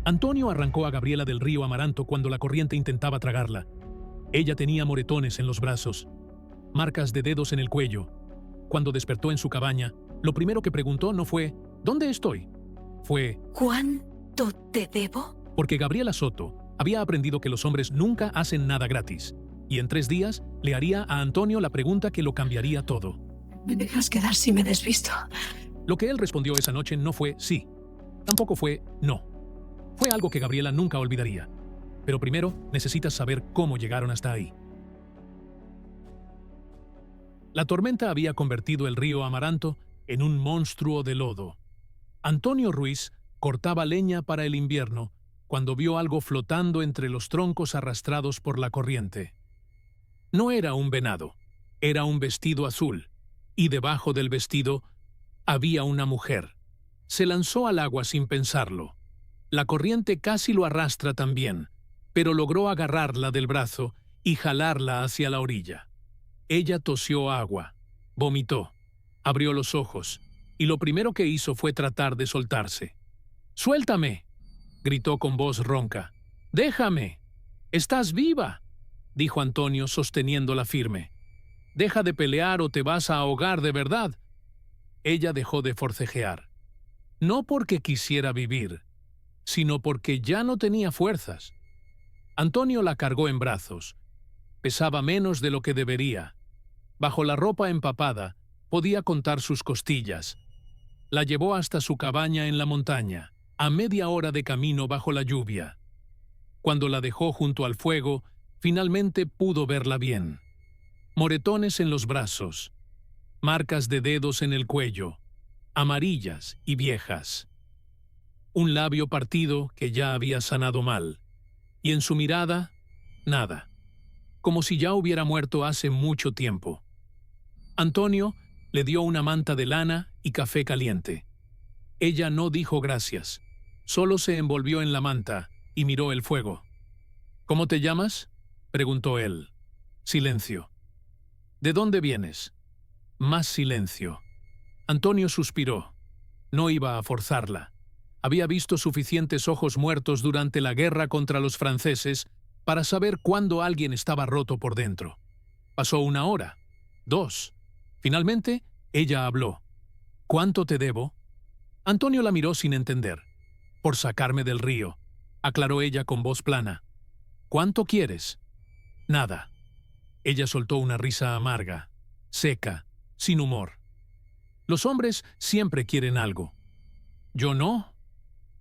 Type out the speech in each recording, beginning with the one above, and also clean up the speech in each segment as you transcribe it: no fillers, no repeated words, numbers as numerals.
Antonio arrancó a Gabriela del río Amaranto cuando la corriente intentaba tragarla. Ella tenía moretones en los brazos, marcas de dedos en el cuello. Cuando despertó en su cabaña, lo primero que preguntó no fue «¿Dónde estoy?». Fue ¿Cuánto te debo? porque Gabriela Soto había aprendido que los hombres nunca hacen nada gratis, y en 3 días le haría a Antonio la pregunta que lo cambiaría todo. ¿Me dejas quedar si me desvisto? Lo que él respondió esa noche no fue sí, tampoco fue no. Fue algo que Gabriela nunca olvidaría. Pero primero necesitas saber cómo llegaron hasta ahí. La tormenta había convertido el río Amaranto en un monstruo de lodo. Antonio Ruiz cortaba leña para el invierno cuando vio algo flotando entre los troncos arrastrados por la corriente. No era un venado, era un vestido azul, y debajo del vestido había una mujer. Se lanzó al agua sin pensarlo. La corriente casi lo arrastra también, pero logró agarrarla del brazo y jalarla hacia la orilla. Ella tosió agua, vomitó, abrió los ojos, y lo primero que hizo fue tratar de soltarse. «¡Suéltame!», gritó con voz ronca. «¡Déjame! ¡Estás viva!», dijo Antonio sosteniéndola firme. «Deja de pelear o te vas a ahogar de verdad». Ella dejó de forcejear. No porque quisiera vivir, sino porque ya no tenía fuerzas. Antonio la cargó en brazos. Pesaba menos de lo que debería. Bajo la ropa empapada, podía contar sus costillas. La llevó hasta su cabaña en la montaña, a media hora de camino bajo la lluvia. Cuando la dejó junto al fuego, finalmente pudo verla bien. Moretones en los brazos, marcas de dedos en el cuello, amarillas y viejas. Un labio partido que ya había sanado mal. Y en su mirada, nada. Como si ya hubiera muerto hace mucho tiempo. Antonio le dio una manta de lana y café caliente. Ella no dijo gracias. Solo se envolvió en la manta y miró el fuego. «¿Cómo te llamas?», preguntó él. Silencio. «¿De dónde vienes?». Más silencio. Antonio suspiró. No iba a forzarla. Había visto suficientes ojos muertos durante la guerra contra los franceses para saber cuándo alguien estaba roto por dentro. Pasó 1 hora, 2. Finalmente, ella habló. «¿Cuánto te debo?». Antonio la miró sin entender. «Por sacarme del río», aclaró ella con voz plana. «¿Cuánto quieres?». «Nada». Ella soltó una risa amarga, seca, sin humor. Los hombres siempre quieren algo. «¿Yo no?».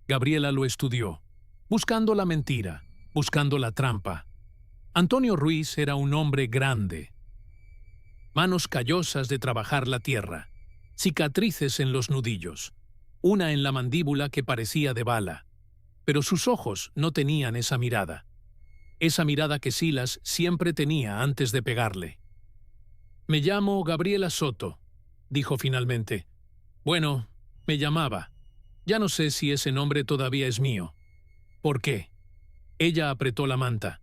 Gabriela lo estudió, buscando la mentira, buscando la trampa. Antonio Ruiz era un hombre grande. Manos callosas de trabajar la tierra, cicatrices en los nudillos, una en la mandíbula que parecía de bala. Pero sus ojos no tenían esa mirada que Silas siempre tenía antes de pegarle. «Me llamo Gabriela Soto», dijo finalmente. «Bueno, me llamaba. Ya no sé si ese nombre todavía es mío». «¿Por qué?». Ella apretó la manta.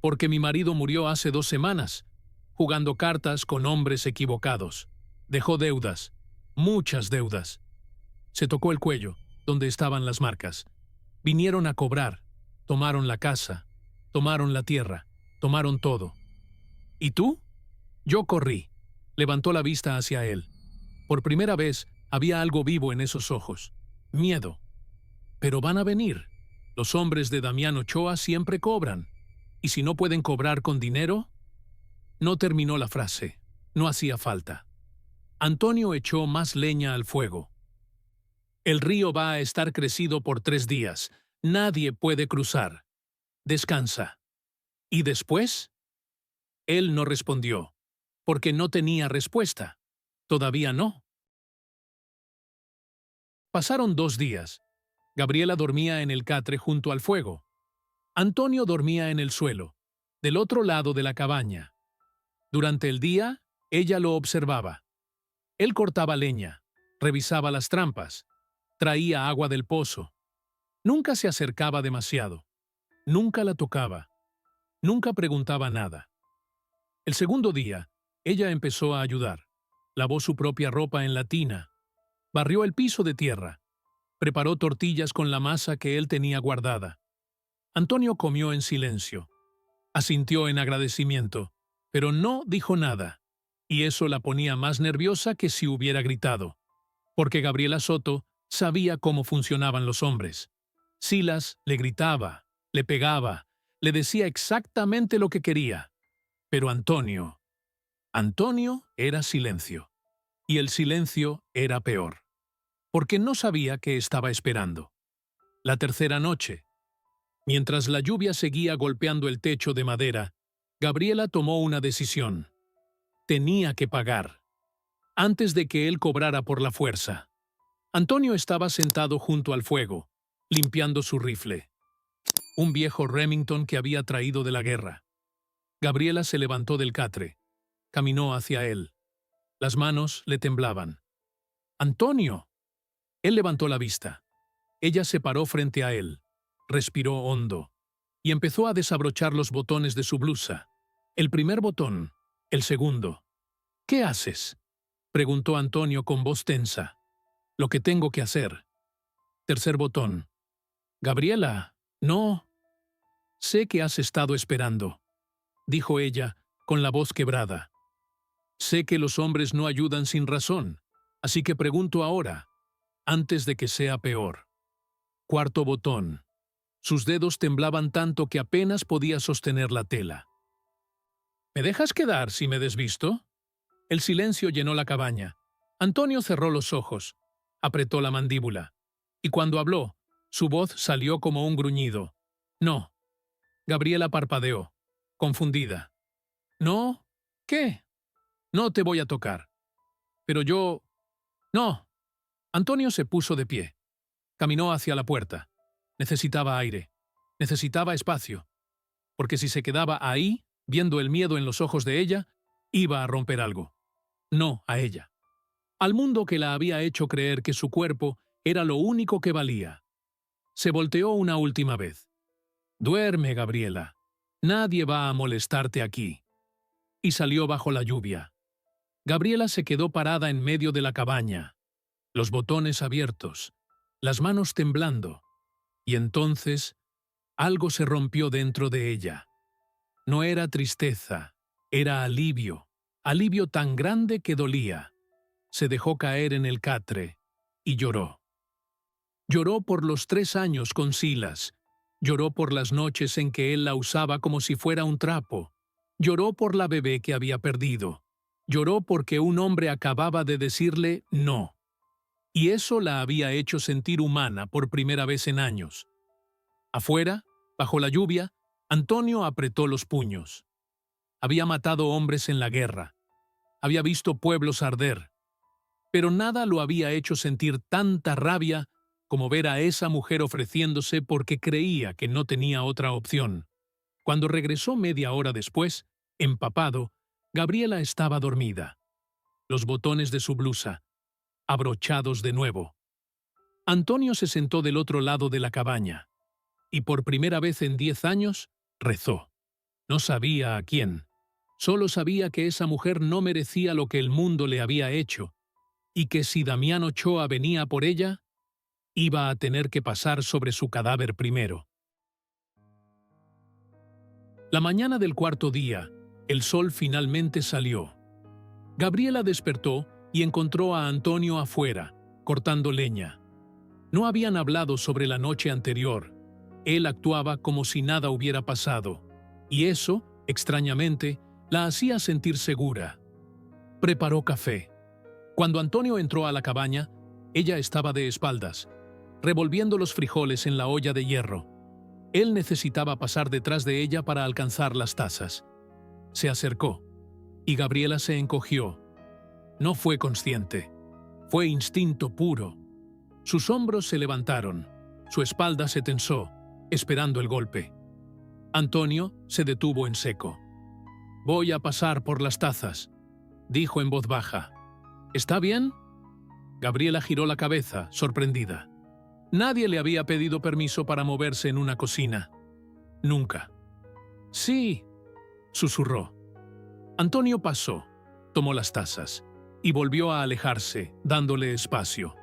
«Porque mi marido murió hace 2 semanas, jugando cartas con hombres equivocados. Dejó deudas, muchas deudas». Se tocó el cuello, donde estaban las marcas. «Vinieron a cobrar, tomaron la casa, tomaron la tierra, tomaron todo». «¿Y tú?». Yo corrí. Levantó la vista hacia él. Por primera vez había algo vivo en esos ojos. Miedo. «Pero van a venir. Los hombres de Damián Ochoa siempre cobran. ¿Y si no pueden cobrar con dinero?». No terminó la frase. No hacía falta. Antonio echó más leña al fuego. «El río va a estar crecido por 3 días. Nadie puede cruzar. Descansa». «¿Y después?». Él no respondió, porque no tenía respuesta. Todavía no. Pasaron 2 días. Gabriela dormía en el catre junto al fuego. Antonio dormía en el suelo, del otro lado de la cabaña. Durante el día, ella lo observaba. Él cortaba leña, revisaba las trampas, traía agua del pozo. Nunca se acercaba demasiado. Nunca la tocaba. Nunca preguntaba nada. El segundo día, ella empezó a ayudar. Lavó su propia ropa en la tina. Barrió el piso de tierra. Preparó tortillas con la masa que él tenía guardada. Antonio comió en silencio. Asintió en agradecimiento, pero no dijo nada, y eso la ponía más nerviosa que si hubiera gritado, porque Gabriela Soto sabía cómo funcionaban los hombres. Silas le gritaba, le pegaba, le decía exactamente lo que quería, pero Antonio era silencio, y el silencio era peor, porque no sabía qué estaba esperando. La tercera noche, mientras la lluvia seguía golpeando el techo de madera, Gabriela tomó una decisión. Tenía que pagar, antes de que él cobrara por la fuerza. Antonio estaba sentado junto al fuego, limpiando su rifle, un viejo Remington que había traído de la guerra. Gabriela se levantó del catre, caminó hacia él. Las manos le temblaban. ¡Antonio! Él levantó la vista. Ella se paró frente a él, respiró hondo, y empezó a desabrochar los botones de su blusa. El primer botón, el segundo. ¿Qué haces?, preguntó Antonio con voz tensa. Lo que tengo que hacer. Tercer botón. Gabriela, no. Sé que has estado esperando, dijo ella, con la voz quebrada. Sé que los hombres no ayudan sin razón, así que pregunto ahora, antes de que sea peor. Cuarto botón. Sus dedos temblaban tanto que apenas podía sostener la tela. ¿Me dejas quedar si me desvisto? El silencio llenó la cabaña. Antonio cerró los ojos, apretó la mandíbula, y cuando habló, su voz salió como un gruñido. No. Gabriela parpadeó, confundida. ¿No? ¿Qué? No te voy a tocar. Pero yo... No. Antonio se puso de pie. Caminó hacia la puerta. Necesitaba aire. Necesitaba espacio. Porque si se quedaba ahí, viendo el miedo en los ojos de ella, iba a romper algo. No a ella. Al mundo que la había hecho creer que su cuerpo era lo único que valía. Se volteó una última vez. Duerme, Gabriela. Nadie va a molestarte aquí. Y salió bajo la lluvia. Gabriela se quedó parada en medio de la cabaña, los botones abiertos, las manos temblando, y entonces algo se rompió dentro de ella. No era tristeza, era alivio, alivio tan grande que dolía. Se dejó caer en el catre y lloró. Lloró por los 3 años con Silas, lloró por las noches en que él la usaba como si fuera un trapo, lloró por la bebé que había perdido, lloró porque un hombre acababa de decirle no. Y eso la había hecho sentir humana por primera vez en años. Afuera, bajo la lluvia, Antonio apretó los puños. Había matado hombres en la guerra. Había visto pueblos arder. Pero nada lo había hecho sentir tanta rabia como ver a esa mujer ofreciéndose porque creía que no tenía otra opción. Cuando regresó media hora después, empapado, Gabriela estaba dormida. Los botones de su blusa, abrochados de nuevo. Antonio se sentó del otro lado de la cabaña y por primera vez en 10 años rezó. No sabía a quién. Solo sabía que esa mujer no merecía lo que el mundo le había hecho y que si Damián Ochoa venía por ella, iba a tener que pasar sobre su cadáver primero. La mañana del cuarto día, el sol finalmente salió. Gabriela despertó y encontró a Antonio afuera, cortando leña. No habían hablado sobre la noche anterior. Él actuaba como si nada hubiera pasado, y eso, extrañamente, la hacía sentir segura. Preparó café. Cuando Antonio entró a la cabaña, ella estaba de espaldas, revolviendo los frijoles en la olla de hierro. Él necesitaba pasar detrás de ella para alcanzar las tazas. Se acercó, y Gabriela se encogió. No fue consciente. Fue instinto puro. Sus hombros se levantaron, su espalda se tensó, esperando el golpe. Antonio se detuvo en seco. «Voy a pasar por las tazas», dijo en voz baja. «¿Está bien?» Gabriela giró la cabeza, sorprendida. Nadie le había pedido permiso para moverse en una cocina. Nunca. «Sí», susurró. Antonio pasó, tomó las tazas y volvió a alejarse, dándole espacio.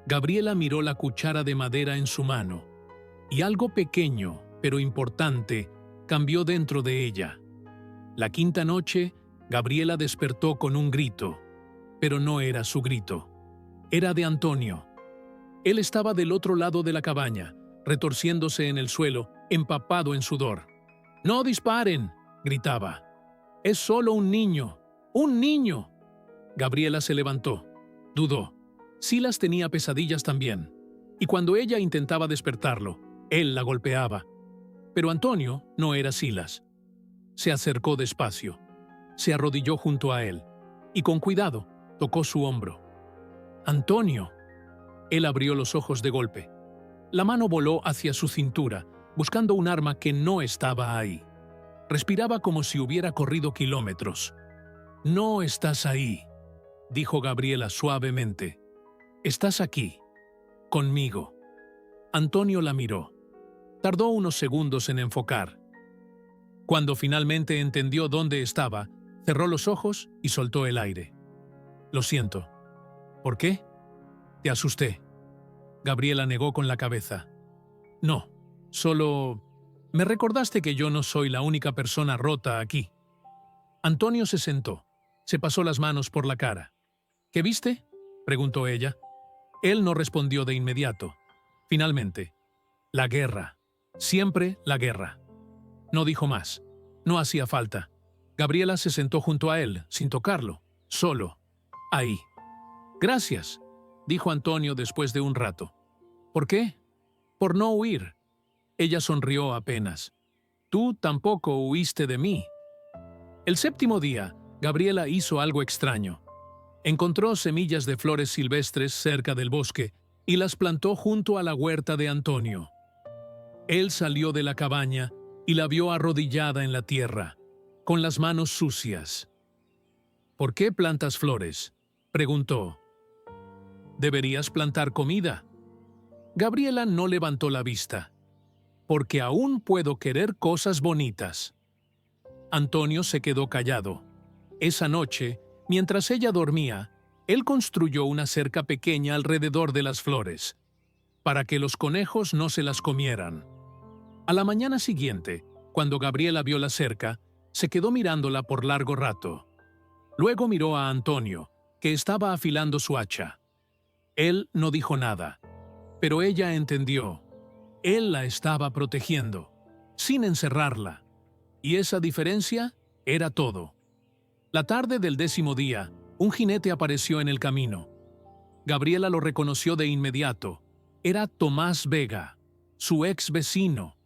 Gabriela miró la cuchara de madera en su mano, y algo pequeño, pero importante, cambió dentro de ella. La quinta noche, Gabriela despertó con un grito, pero no era su grito. Era de Antonio. Él estaba del otro lado de la cabaña, retorciéndose en el suelo, empapado en sudor. «¡No disparen!», gritaba. «Es solo un niño. ¡Un niño!». Gabriela se levantó. Dudó. Silas tenía pesadillas también, y cuando ella intentaba despertarlo, él la golpeaba. Pero Antonio no era Silas. Se acercó despacio, se arrodilló junto a él, y con cuidado tocó su hombro. «Antonio». Él abrió los ojos de golpe. La mano voló hacia su cintura, buscando un arma que no estaba ahí. Respiraba como si hubiera corrido kilómetros. «No estás ahí», dijo Gabriela suavemente. «Estás aquí, conmigo». Antonio la miró. Tardó unos segundos en enfocar. Cuando finalmente entendió dónde estaba, cerró los ojos y soltó el aire. «Lo siento». «¿Por qué?». «Te asusté». Gabriela negó con la cabeza. «No, solo me recordaste que yo no soy la única persona rota aquí». Antonio se sentó, se pasó las manos por la cara. «¿Qué viste?», preguntó ella. Él no respondió de inmediato. Finalmente, «La guerra. Siempre la guerra». No dijo más. No hacía falta. Gabriela se sentó junto a él, sin tocarlo, solo. Ahí. «Gracias», dijo Antonio después de un rato. «¿Por qué?». «Por no huir». Ella sonrió apenas. «Tú tampoco huiste de mí». El séptimo día, Gabriela hizo algo extraño. Encontró semillas de flores silvestres cerca del bosque y las plantó junto a la huerta de Antonio. Él salió de la cabaña y la vio arrodillada en la tierra, con las manos sucias. «¿Por qué plantas flores?», preguntó. «Deberías plantar comida». Gabriela no levantó la vista. «Porque aún puedo querer cosas bonitas». Antonio se quedó callado. Esa noche, mientras ella dormía, él construyó una cerca pequeña alrededor de las flores, para que los conejos no se las comieran. A la mañana siguiente, cuando Gabriela vio la cerca, se quedó mirándola por largo rato. Luego miró a Antonio, que estaba afilando su hacha. Él no dijo nada, pero ella entendió. Él la estaba protegiendo, sin encerrarla. Y esa diferencia era todo. La tarde del 10º día, un jinete apareció en el camino. Gabriela lo reconoció de inmediato. Era Tomás Vega, su ex vecino,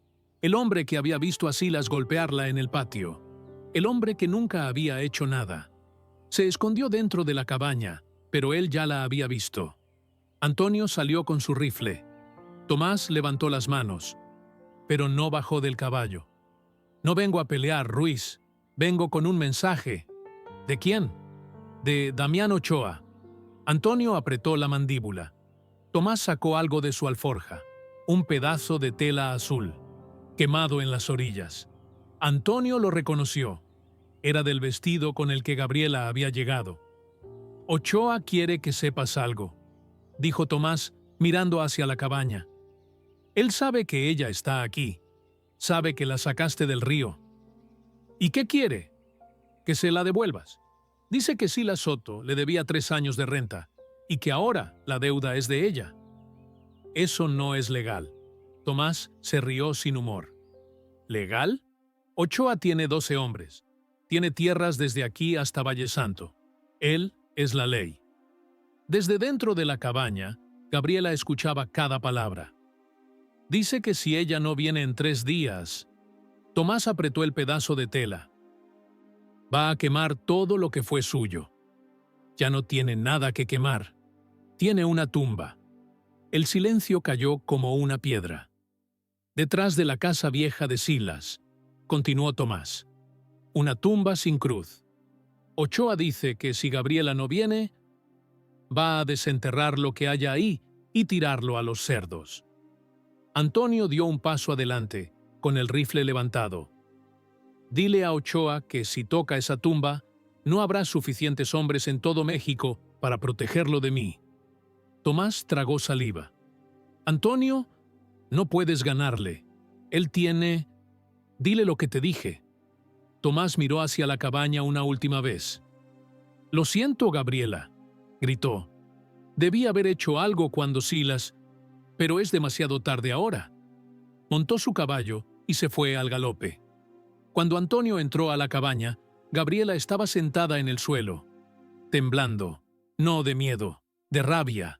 el hombre que había visto a Silas golpearla en el patio, el hombre que nunca había hecho nada. Se escondió dentro de la cabaña, pero él ya la había visto. Antonio salió con su rifle. Tomás levantó las manos, pero no bajó del caballo. «No vengo a pelear, Ruiz. Vengo con un mensaje». «¿De quién?». «De Damián Ochoa». Antonio apretó la mandíbula. Tomás sacó algo de su alforja, un pedazo de tela azul, quemado en las orillas. Antonio lo reconoció. Era del vestido con el que Gabriela había llegado. «Ochoa quiere que sepas algo», dijo Tomás, mirando hacia la cabaña. «Él sabe que ella está aquí. Sabe que la sacaste del río». «¿Y qué quiere?». «Que se la devuelvas. Dice que Silas Soto le debía 3 años de renta y que ahora la deuda es de ella». «Eso no es legal». Tomás se rió sin humor. «¿Legal? Ochoa tiene 12 hombres. Tiene tierras desde aquí hasta Valle Santo. Él es la ley». Desde dentro de la cabaña, Gabriela escuchaba cada palabra. «Dice que si ella no viene en 3 días...». Tomás apretó el pedazo de tela. «Va a quemar todo lo que fue suyo. Ya no tiene nada que quemar. Tiene una tumba». El silencio cayó como una piedra. «Detrás de la casa vieja de Silas», continuó Tomás. «Una tumba sin cruz. Ochoa dice que si Gabriela no viene, va a desenterrar lo que haya ahí y tirarlo a los cerdos». Antonio dio un paso adelante, con el rifle levantado. «Dile a Ochoa que si toca esa tumba, no habrá suficientes hombres en todo México para protegerlo de mí». Tomás tragó saliva. Antonio, no puedes ganarle. Él tiene... Dile lo que te dije. Tomás miró hacia la cabaña una última vez. Lo siento, Gabriela, gritó. Debí haber hecho algo cuando Silas, pero es demasiado tarde ahora. Montó su caballo y se fue al galope. Cuando Antonio entró a la cabaña, Gabriela estaba sentada en el suelo, temblando, no de miedo, de rabia.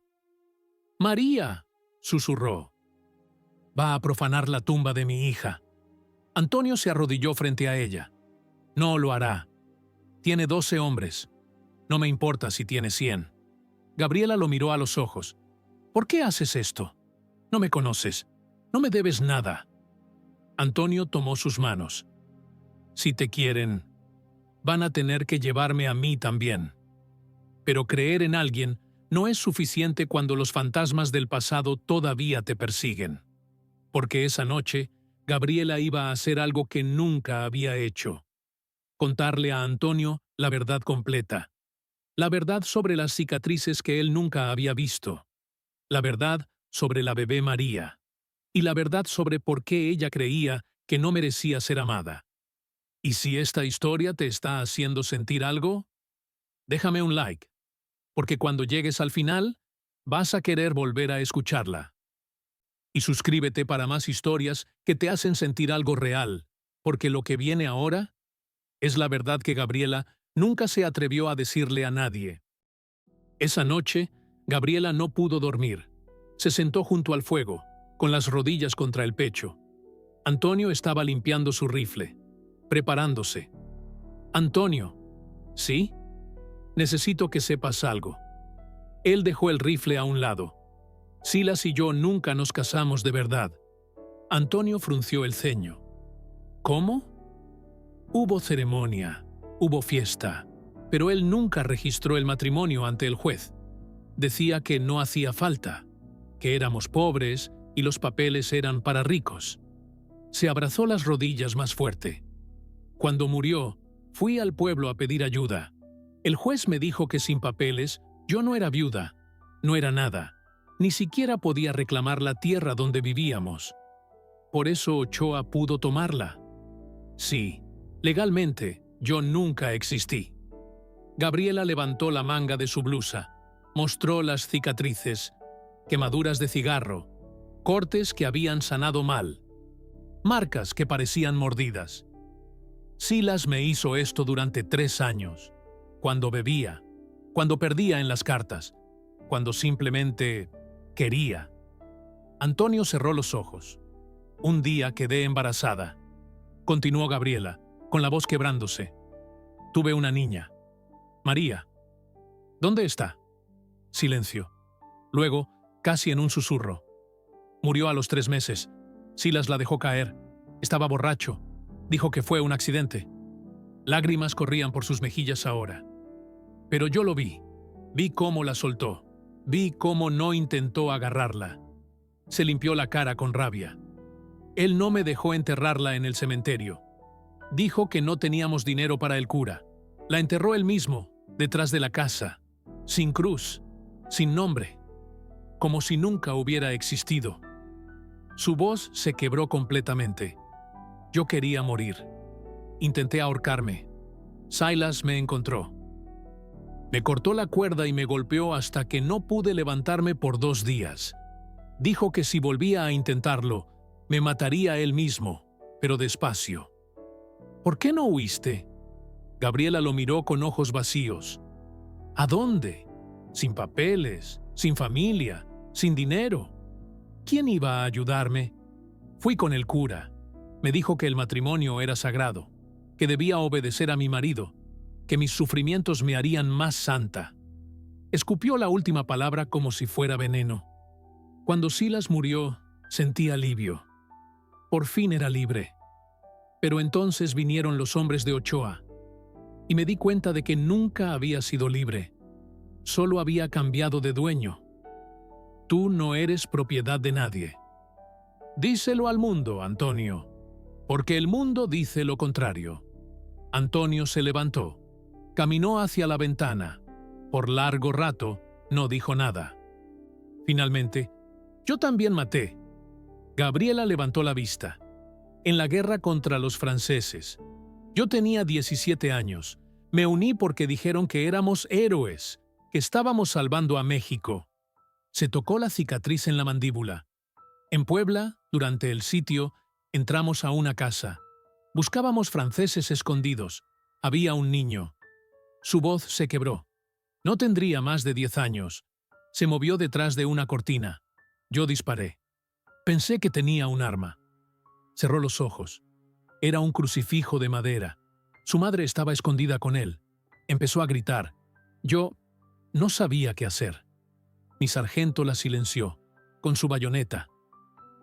«María», susurró. «Va a profanar la tumba de mi hija». Antonio se arrodilló frente a ella. «No lo hará. Tiene 12 hombres. No me importa si tiene 100». Gabriela lo miró a los ojos. «¿Por qué haces esto? No me conoces. No me debes nada». Antonio tomó sus manos. «Si te quieren, van a tener que llevarme a mí también. Pero creer en alguien no es suficiente cuando los fantasmas del pasado todavía te persiguen». Porque esa noche, Gabriela iba a hacer algo que nunca había hecho. Contarle a Antonio la verdad completa. La verdad sobre las cicatrices que él nunca había visto. La verdad sobre la bebé María. Y la verdad sobre por qué ella creía que no merecía ser amada. ¿Y si esta historia te está haciendo sentir algo? Déjame un like, porque cuando llegues al final, vas a querer volver a escucharla. Y suscríbete para más historias que te hacen sentir algo real, porque lo que viene ahora es la verdad que Gabriela nunca se atrevió a decirle a nadie. Esa noche, Gabriela no pudo dormir. Se sentó junto al fuego, con las rodillas contra el pecho. Antonio estaba limpiando su rifle, preparándose. «Antonio, ¿sí? Necesito que sepas algo». Él dejó el rifle a un lado. «Silas y yo nunca nos casamos de verdad». Antonio frunció el ceño. «¿Cómo?» «Hubo ceremonia, hubo fiesta, pero él nunca registró el matrimonio ante el juez. Decía que no hacía falta, que éramos pobres y los papeles eran para ricos». Se abrazó las rodillas más fuerte. «Cuando murió, fui al pueblo a pedir ayuda. El juez me dijo que sin papeles yo no era viuda, no era nada, ni siquiera podía reclamar la tierra donde vivíamos. Por eso Ochoa pudo tomarla. Sí, legalmente yo nunca existí». Gabriela levantó la manga de su blusa, mostró las cicatrices, quemaduras de cigarro, cortes que habían sanado mal, marcas que parecían mordidas. «Silas me hizo esto durante 3 años, cuando bebía, cuando perdía en las cartas, cuando simplemente quería». Antonio cerró los ojos. «Un día quedé embarazada», continuó Gabriela, con la voz quebrándose. «Tuve una niña. María. ¿Dónde está?» Silencio. Luego, casi en un susurro. «Murió a los 3 meses. Silas la dejó caer. Estaba borracho. Dijo que fue un accidente». Lágrimas corrían por sus mejillas ahora. «Pero yo lo vi. Vi cómo la soltó. Vi cómo no intentó agarrarla. Se limpió la cara con rabia. Él no me dejó enterrarla en el cementerio. Dijo que no teníamos dinero para el cura. La enterró él mismo, detrás de la casa, sin cruz, sin nombre, como si nunca hubiera existido». Su voz se quebró completamente. «Yo quería morir. Intenté ahorcarme. Silas me encontró. Me cortó la cuerda y me golpeó hasta que no pude levantarme por 2 días. Dijo que si volvía a intentarlo, me mataría él mismo, pero despacio». «¿Por qué no huiste?» Gabriela lo miró con ojos vacíos. «¿A dónde? Sin papeles, sin familia, sin dinero. ¿Quién iba a ayudarme? Fui con el cura. Me dijo que el matrimonio era sagrado, que debía obedecer a mi marido, que mis sufrimientos me harían más santa». Escupió la última palabra como si fuera veneno. Cuando Silas murió, sentí alivio. Por fin era libre. Pero entonces vinieron los hombres de Ochoa, y me di cuenta de que nunca había sido libre. Solo había cambiado de dueño. Tú no eres propiedad de nadie. Díselo al mundo, Antonio, porque el mundo dice lo contrario». Antonio se levantó, caminó hacia la ventana. Por largo rato no dijo nada. Finalmente, yo también maté. Gabriela levantó la vista. En la guerra contra los franceses. Yo tenía 17 años. Me uní porque dijeron que éramos héroes, que estábamos salvando a México. Se tocó la cicatriz en la mandíbula. En Puebla, durante el sitio, entramos a una casa. Buscábamos franceses escondidos. Había un niño. Su voz se quebró. No tendría más de 10 años. Se movió detrás de una cortina. Yo disparé. Pensé que tenía un arma. Cerró los ojos. Era un crucifijo de madera. Su madre estaba escondida con él. Empezó a gritar. Yo no sabía qué hacer. Mi sargento la silenció, con su bayoneta.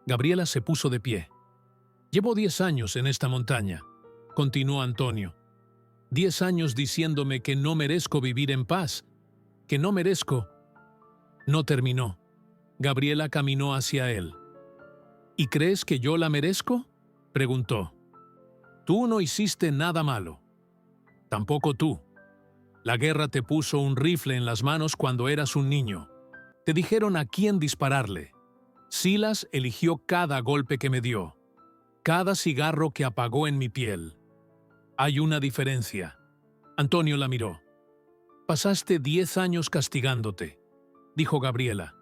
Gabriela se puso de pie. Llevo 10 años en esta montaña, continuó Antonio. 10 años diciéndome que no merezco vivir en paz, que no merezco. No terminó. Gabriela caminó hacia él. ¿Y crees que yo la merezco?, preguntó. Tú no hiciste nada malo. Tampoco tú. La guerra te puso un rifle en las manos cuando eras un niño. Te dijeron a quién dispararle. Silas eligió cada golpe que me dio, cada cigarro que apagó en mi piel. Hay una diferencia. Antonio la miró. Pasaste 10 años castigándote, dijo Gabriela.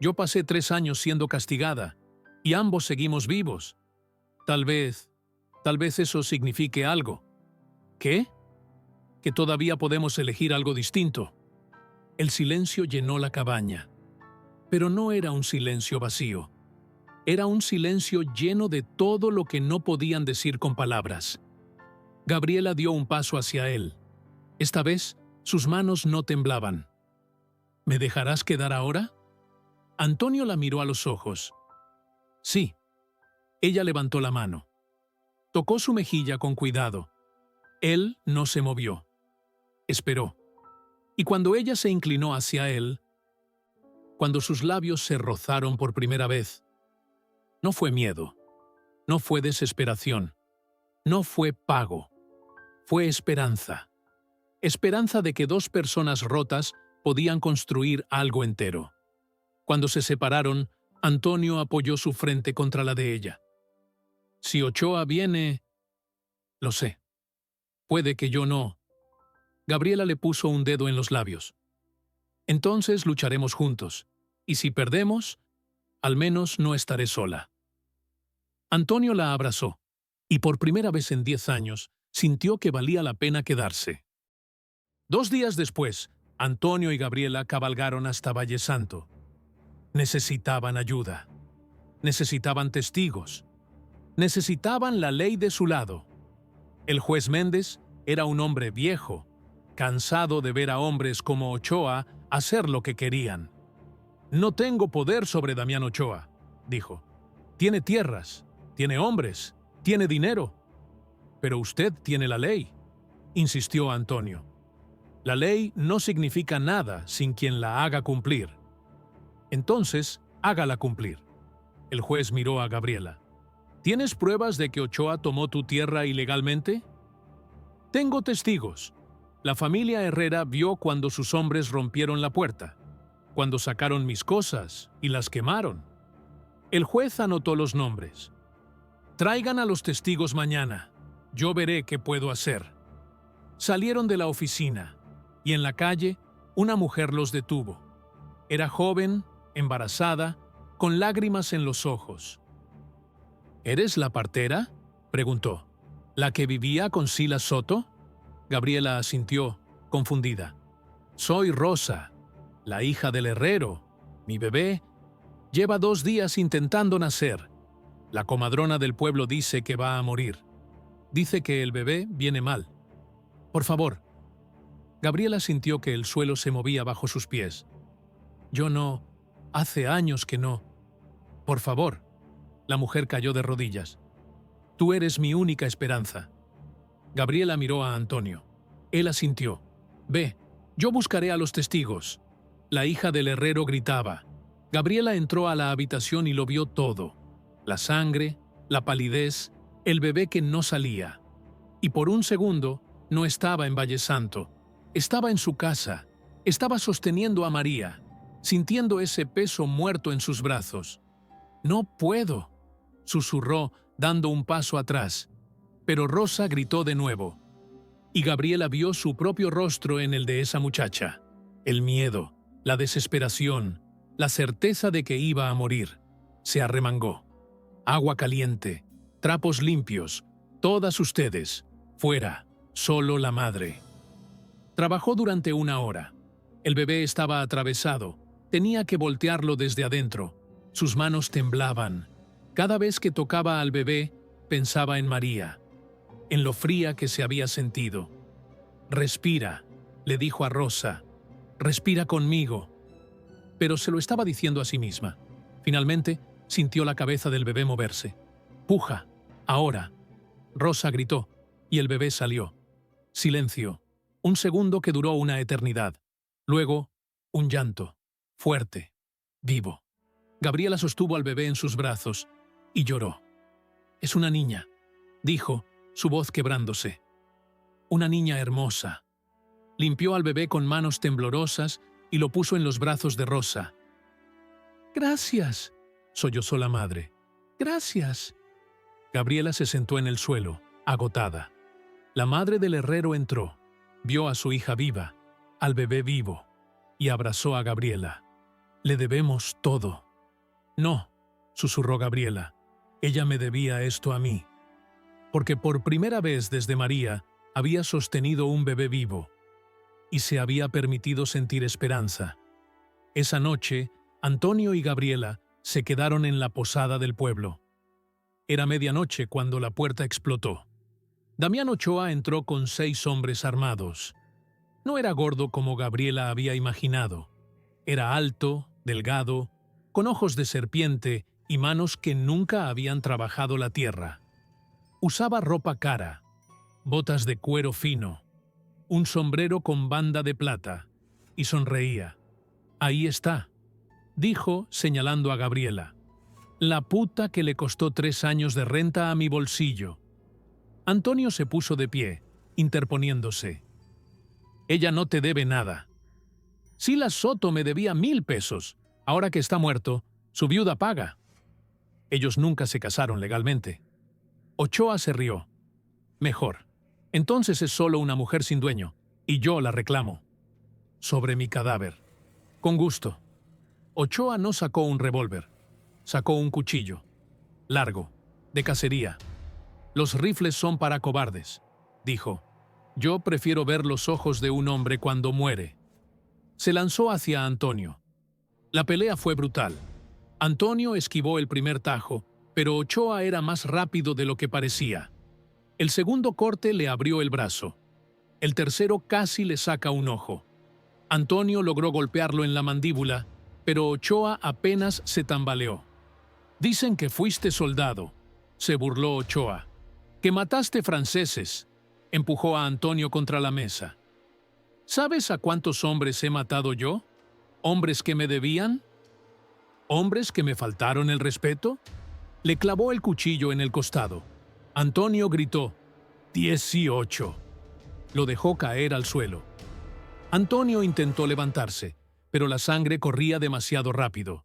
Yo pasé 3 años siendo castigada, y ambos seguimos vivos. Tal vez eso signifique algo. ¿Qué? Que todavía podemos elegir algo distinto. El silencio llenó la cabaña. Pero no era un silencio vacío. Era un silencio lleno de todo lo que no podían decir con palabras. Gabriela dio un paso hacia él. Esta vez, sus manos no temblaban. ¿Me dejarás quedar ahora? Antonio la miró a los ojos. Sí. Ella levantó la mano. Tocó su mejilla con cuidado. Él no se movió. Esperó. Y cuando ella se inclinó hacia él, cuando sus labios se rozaron por primera vez, no fue miedo, no fue desesperación, no fue pago, fue esperanza. Esperanza de que 2 personas rotas podían construir algo entero. Cuando se separaron, Antonio apoyó su frente contra la de ella. Si Ochoa viene... Lo sé. Puede que yo no. Gabriela le puso un dedo en los labios. Entonces lucharemos juntos, y si perdemos, al menos no estaré sola. Antonio la abrazó, y por primera vez en 10 años sintió que valía la pena quedarse. 2 días después, Antonio y Gabriela cabalgaron hasta Valle Santo. Necesitaban ayuda. Necesitaban testigos. Necesitaban la ley de su lado. El juez Méndez era un hombre viejo, cansado de ver a hombres como Ochoa hacer lo que querían. No tengo poder sobre Damián Ochoa, dijo. Tiene tierras, tiene hombres, tiene dinero. Pero usted tiene la ley, insistió Antonio. La ley no significa nada sin quien la haga cumplir. Entonces, hágala cumplir. El juez miró a Gabriela. ¿Tienes pruebas de que Ochoa tomó tu tierra ilegalmente? Tengo testigos. La familia Herrera vio cuando sus hombres rompieron la puerta, cuando sacaron mis cosas y las quemaron. El juez anotó los nombres. Traigan a los testigos mañana. Yo veré qué puedo hacer. Salieron de la oficina y en la calle una mujer los detuvo. Era joven, embarazada, con lágrimas en los ojos. ¿Eres la partera?, preguntó. ¿La que vivía con Silas Soto? Gabriela asintió, confundida. Soy Rosa, la hija del herrero. Mi bebé lleva 2 días intentando nacer. La comadrona del pueblo dice que va a morir. Dice que el bebé viene mal. Por favor. Gabriela sintió que el suelo se movía bajo sus pies. Yo no. Hace años que no. Por favor. La mujer cayó de rodillas. Tú eres mi única esperanza. Gabriela miró a Antonio. Él asintió. Ve, yo buscaré a los testigos. La hija del herrero gritaba. Gabriela entró a la habitación y lo vio todo. La sangre, la palidez, el bebé que no salía. Y por un segundo no estaba en Valle Santo. Estaba en su casa. Estaba sosteniendo a María. sintiendo ese peso muerto en sus brazos. «No puedo», susurró, dando un paso atrás. Pero Rosa gritó de nuevo. Y Gabriela vio su propio rostro en el de esa muchacha. El miedo, la desesperación, la certeza de que iba a morir. Se arremangó. «Agua caliente, trapos limpios, todas ustedes, fuera, solo la madre». Trabajó durante 1 hora. El bebé estaba atravesado. Tenía que voltearlo desde adentro. Sus manos temblaban. Cada vez que tocaba al bebé, pensaba en María, en lo fría que se había sentido. «Respira», le dijo a Rosa. «Respira conmigo». Pero se lo estaba diciendo a sí misma. Finalmente, sintió la cabeza del bebé moverse. «Puja, ahora». Rosa gritó, y el bebé salió. Silencio. Un segundo que duró una eternidad. Luego, un llanto. Fuerte. Vivo. Gabriela sostuvo al bebé en sus brazos y lloró. «Es una niña», dijo, su voz quebrándose. «Una niña hermosa». Limpió al bebé con manos temblorosas y lo puso en los brazos de Rosa. «Gracias», sollozó la madre. «Gracias». Gabriela se sentó en el suelo, agotada. La madre del herrero entró, vio a su hija viva, al bebé vivo, y abrazó a Gabriela. «Le debemos todo». «No», susurró Gabriela, «ella me debía esto a mí». Porque por primera vez desde María había sostenido un bebé vivo y se había permitido sentir esperanza. Esa noche, Antonio y Gabriela se quedaron en la posada del pueblo. Era medianoche cuando la puerta explotó. Damián Ochoa entró con 6 hombres armados. No era gordo como Gabriela había imaginado. Era alto, delgado, con ojos de serpiente y manos que nunca habían trabajado la tierra. Usaba ropa cara, botas de cuero fino, un sombrero con banda de plata, y sonreía. «Ahí está», dijo, señalando a Gabriela. «La puta que le costó 3 años de renta a mi bolsillo». Antonio se puso de pie, interponiéndose. «Ella no te debe nada». «Silas Soto me debía 1000 pesos. Ahora que está muerto, su viuda paga». Ellos nunca se casaron legalmente. Ochoa se rió. «Mejor. Entonces es solo una mujer sin dueño, y yo la reclamo». «Sobre mi cadáver». «Con gusto». Ochoa no sacó un revólver. Sacó un cuchillo. Largo, de cacería. «Los rifles son para cobardes», dijo. «Yo prefiero ver los ojos de un hombre cuando muere». Se lanzó hacia Antonio. La pelea fue brutal. Antonio esquivó el primer tajo, pero Ochoa era más rápido de lo que parecía. El segundo corte le abrió el brazo. El tercero casi le saca un ojo. Antonio logró golpearlo en la mandíbula, pero Ochoa apenas se tambaleó. «Dicen que fuiste soldado», se burló Ochoa. «Que mataste franceses», empujó a Antonio contra la mesa. «¿Sabes a cuántos hombres he matado yo? ¿Hombres que me debían? ¿Hombres que me faltaron el respeto?». Le clavó el cuchillo en el costado. Antonio gritó: «18». Lo dejó caer al suelo. Antonio intentó levantarse, pero la sangre corría demasiado rápido.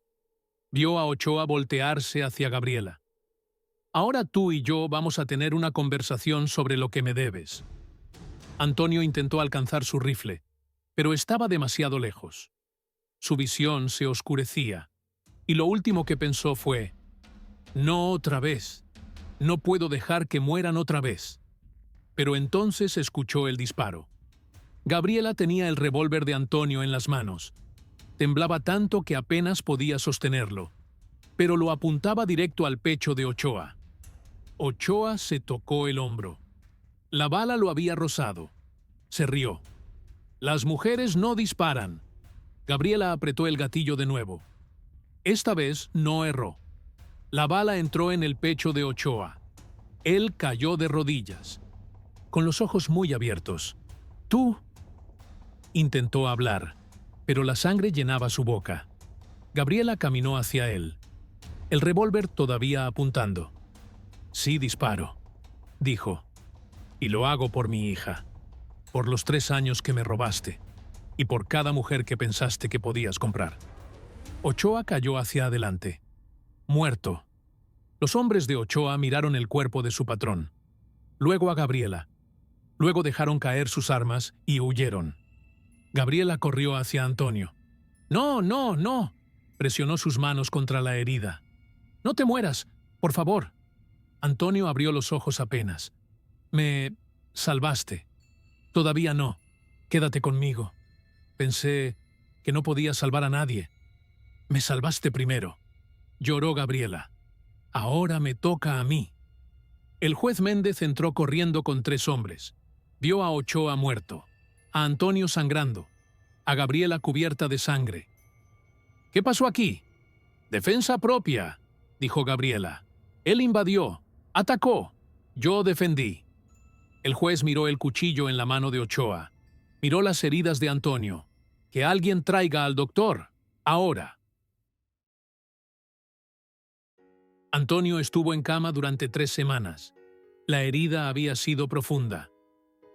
Vio a Ochoa voltearse hacia Gabriela. «Ahora tú y yo vamos a tener una conversación sobre lo que me debes». Antonio intentó alcanzar su rifle, pero estaba demasiado lejos. Su visión se oscurecía, y lo último que pensó fue: «No otra vez. No puedo dejar que mueran otra vez». Pero entonces escuchó el disparo. Gabriela tenía el revólver de Antonio en las manos. Temblaba tanto que apenas podía sostenerlo, pero lo apuntaba directo al pecho de Ochoa. Ochoa se tocó el hombro. La bala lo había rozado. Se rió. «Las mujeres no disparan». Gabriela apretó el gatillo de nuevo. Esta vez no erró. La bala entró en el pecho de Ochoa. Él cayó de rodillas, con los ojos muy abiertos. «Tú». Intentó hablar, pero la sangre llenaba su boca. Gabriela caminó hacia él, el revólver todavía apuntando. «Sí disparo», dijo. «Y lo hago por mi hija, por los 3 años que me robaste, y por cada mujer que pensaste que podías comprar». Ochoa cayó hacia adelante. Muerto. Los hombres de Ochoa miraron el cuerpo de su patrón. Luego a Gabriela. Luego dejaron caer sus armas y huyeron. Gabriela corrió hacia Antonio. «No, no, no», presionó sus manos contra la herida. «No te mueras, por favor». Antonio abrió los ojos apenas. «Me salvaste». «Todavía no. Quédate conmigo. Pensé que no podía salvar a nadie. Me salvaste primero». Lloró Gabriela. «Ahora me toca a mí». El juez Méndez entró corriendo con 3 hombres. Vio a Ochoa muerto, a Antonio sangrando, a Gabriela cubierta de sangre. «¿Qué pasó aquí?» «Defensa propia», dijo Gabriela. «Él invadió, atacó, yo defendí». El juez miró el cuchillo en la mano de Ochoa, miró las heridas de Antonio. «Que alguien traiga al doctor, ahora». Antonio estuvo en cama durante 3 semanas. La herida había sido profunda.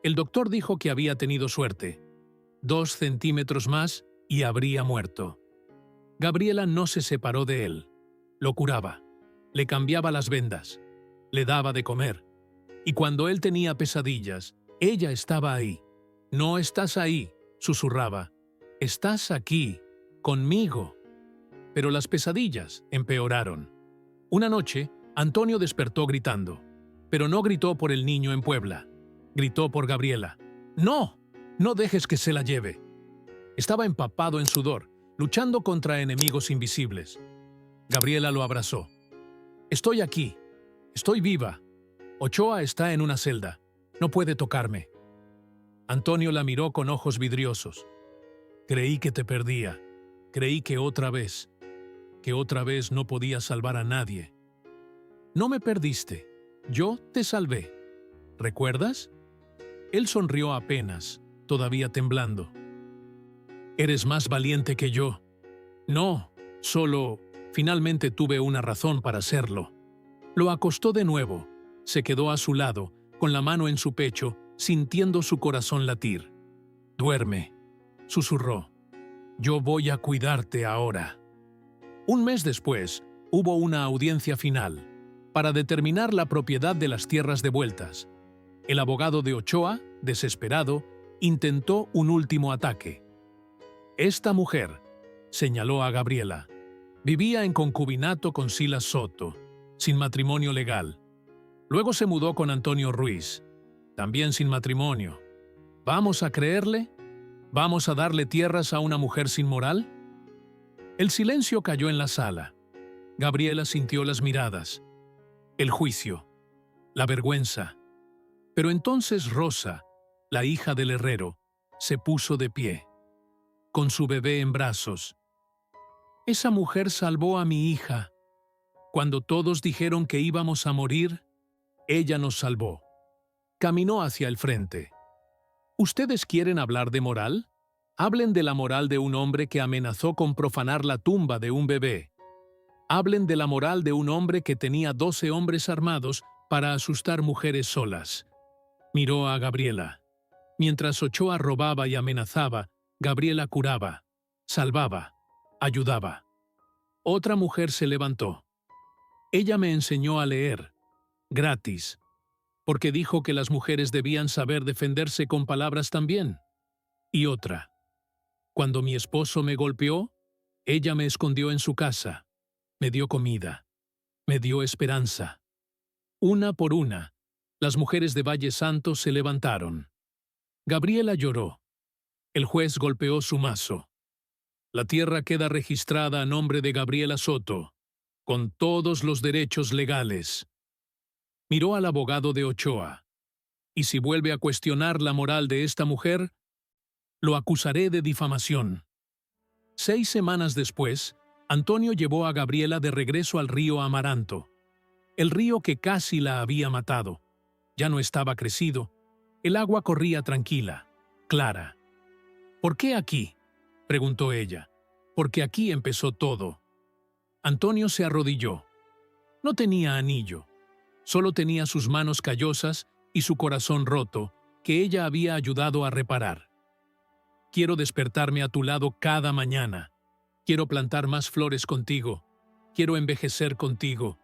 El doctor dijo que había tenido suerte. 2 centímetros más y habría muerto. Gabriela no se separó de él. Lo curaba, le cambiaba las vendas, le daba de comer. Y cuando él tenía pesadillas, ella estaba ahí. «No estás ahí», susurraba. «Estás aquí, conmigo». Pero las pesadillas empeoraron. Una noche, Antonio despertó gritando. Pero no gritó por el niño en Puebla. Gritó por Gabriela. «¡No! ¡No dejes que se la lleve!». Estaba empapado en sudor, luchando contra enemigos invisibles. Gabriela lo abrazó. «Estoy aquí. Estoy viva. Ochoa está en una celda. No puede tocarme». Antonio la miró con ojos vidriosos. «Creí que te perdía. Creí que otra vez no podía salvar a nadie». «No me perdiste. Yo te salvé. ¿Recuerdas?». Él sonrió apenas, todavía temblando. «Eres más valiente que yo». «No, solo finalmente tuve una razón para hacerlo». Lo acostó de nuevo. Se quedó a su lado, con la mano en su pecho, sintiendo su corazón latir. «Duerme», susurró. «Yo voy a cuidarte ahora». Un mes después, hubo una audiencia final para determinar la propiedad de las tierras devueltas. El abogado de Ochoa, desesperado, intentó un último ataque. «Esta mujer», señaló a Gabriela, «vivía en concubinato con Silas Soto, sin matrimonio legal. Luego se mudó con Antonio Ruiz, también sin matrimonio. ¿Vamos a creerle? ¿Vamos a darle tierras a una mujer sin moral?». El silencio cayó en la sala. Gabriela sintió las miradas, el juicio, la vergüenza. Pero entonces Rosa, la hija del herrero, se puso de pie, con su bebé en brazos. «Esa mujer salvó a mi hija. Cuando todos dijeron que íbamos a morir, ella nos salvó». Caminó hacia el frente. «¿Ustedes quieren hablar de moral? Hablen de la moral de un hombre que amenazó con profanar la tumba de un bebé. Hablen de la moral de un hombre que tenía 12 hombres armados para asustar mujeres solas». Miró a Gabriela. Mientras Ochoa robaba y amenazaba, Gabriela curaba, salvaba, ayudaba. Otra mujer se levantó. «Ella me enseñó a leer, gratis, porque dijo que las mujeres debían saber defenderse con palabras también». Y otra: «Cuando mi esposo me golpeó, ella me escondió en su casa, me dio comida, me dio esperanza». Una por una, las mujeres de Valle Santo se levantaron. Gabriela lloró. El juez golpeó su mazo. «La tierra queda registrada a nombre de Gabriela Soto, con todos los derechos legales». Miró al abogado de Ochoa. «Y si vuelve a cuestionar la moral de esta mujer, lo acusaré de difamación». 6 semanas después, Antonio llevó a Gabriela de regreso al río Amaranto, el río que casi la había matado. Ya no estaba crecido. El agua corría tranquila, clara. «¿Por qué aquí?», preguntó ella. «Porque aquí empezó todo». Antonio se arrodilló. No tenía anillo. Solo tenía sus manos callosas y su corazón roto, que ella había ayudado a reparar. «Quiero despertarme a tu lado cada mañana. Quiero plantar más flores contigo. Quiero envejecer contigo.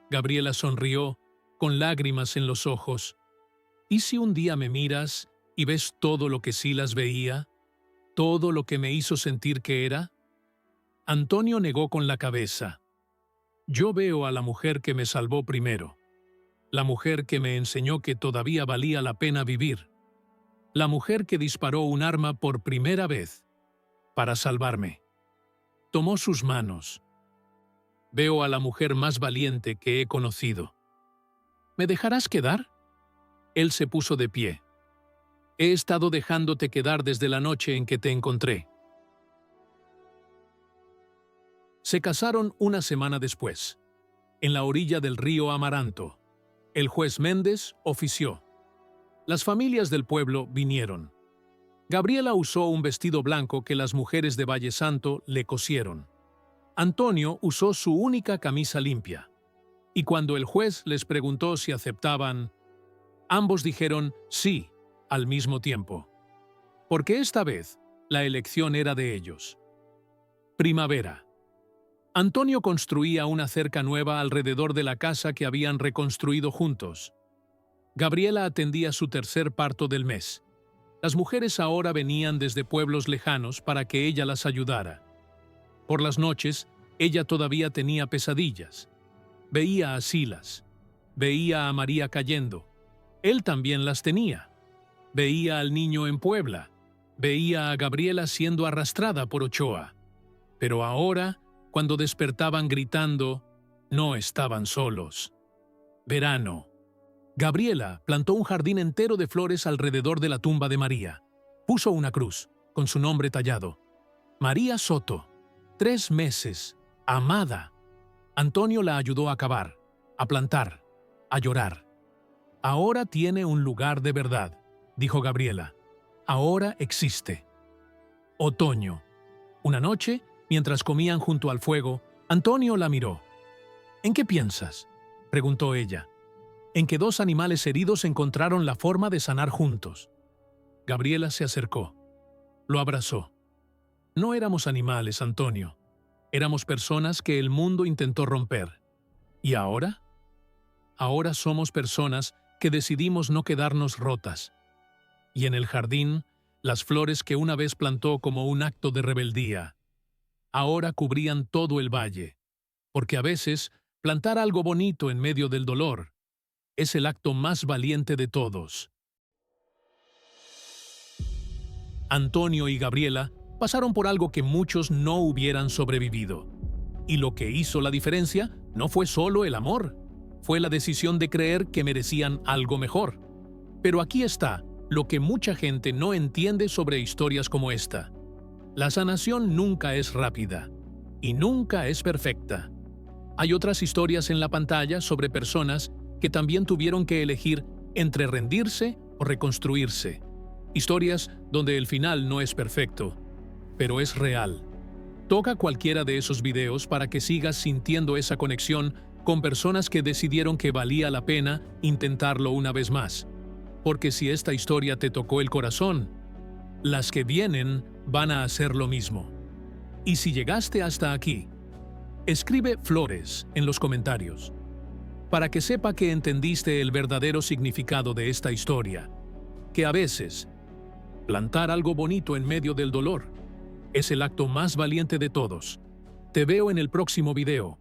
Gabriela sonrió, con lágrimas en los ojos. ¿Y si un día me miras y ves todo lo que Silas veía? ¿Todo lo que me hizo sentir que era? Antonio negó con la cabeza. Yo veo a la mujer que me salvó primero. La mujer que me enseñó que todavía valía la pena vivir. La mujer que disparó un arma por primera vez para salvarme. Tomó sus manos. Veo a la mujer más valiente que he conocido. ¿Me dejarás quedar? Él se puso de pie. He estado dejándote quedar desde la noche en que te encontré. Se casaron una semana después, en la orilla del río Amaranto. El juez Méndez ofició. Las familias del pueblo vinieron. Gabriela usó un vestido blanco que las mujeres de Valle Santo le cosieron. Antonio usó su única camisa limpia. Y cuando el juez les preguntó si aceptaban, ambos dijeron sí al mismo tiempo. Porque esta vez la elección era de ellos. Primavera. Antonio construía una cerca nueva alrededor de la casa que habían reconstruido juntos. Gabriela atendía su tercer parto del mes. Las mujeres ahora venían desde pueblos lejanos para que ella las ayudara. Por las noches, ella todavía tenía pesadillas. Veía a Silas. Veía a María cayendo. Él también las tenía. Veía al niño en Puebla. Veía a Gabriela siendo arrastrada por Ochoa. Pero ahora, cuando despertaban gritando, no estaban solos. Verano. Gabriela plantó un jardín entero de flores alrededor de la tumba de María. Puso una cruz, con su nombre tallado. María Soto. 3 meses. Amada. Antonio la ayudó a cavar, a plantar, a llorar. Ahora tiene un lugar de verdad, dijo Gabriela. Ahora existe. Otoño. Una noche, mientras comían junto al fuego, Antonio la miró. ¿En qué piensas?, preguntó ella. En que 2 animales heridos encontraron la forma de sanar juntos. Gabriela se acercó. Lo abrazó. No éramos animales, Antonio. Éramos personas que el mundo intentó romper. ¿Y ahora? Ahora somos personas que decidimos no quedarnos rotas. Y en el jardín, las flores que una vez plantó como un acto de rebeldía, ahora cubrían todo el valle. Porque a veces, plantar algo bonito en medio del dolor es el acto más valiente de todos. Antonio y Gabriela pasaron por algo que muchos no hubieran sobrevivido. Y lo que hizo la diferencia no fue solo el amor, fue la decisión de creer que merecían algo mejor. Pero aquí está lo que mucha gente no entiende sobre historias como esta. La sanación nunca es rápida y nunca es perfecta. Hay otras historias en la pantalla sobre personas que también tuvieron que elegir entre rendirse o reconstruirse. Historias donde el final no es perfecto, pero es real. Toca cualquiera de esos videos para que sigas sintiendo esa conexión con personas que decidieron que valía la pena intentarlo una vez más. Porque si esta historia te tocó el corazón, las que vienen van a hacer lo mismo. Y si llegaste hasta aquí, escribe flores en los comentarios, para que sepa que entendiste el verdadero significado de esta historia, que a veces, plantar algo bonito en medio del dolor es el acto más valiente de todos. Te veo en el próximo video.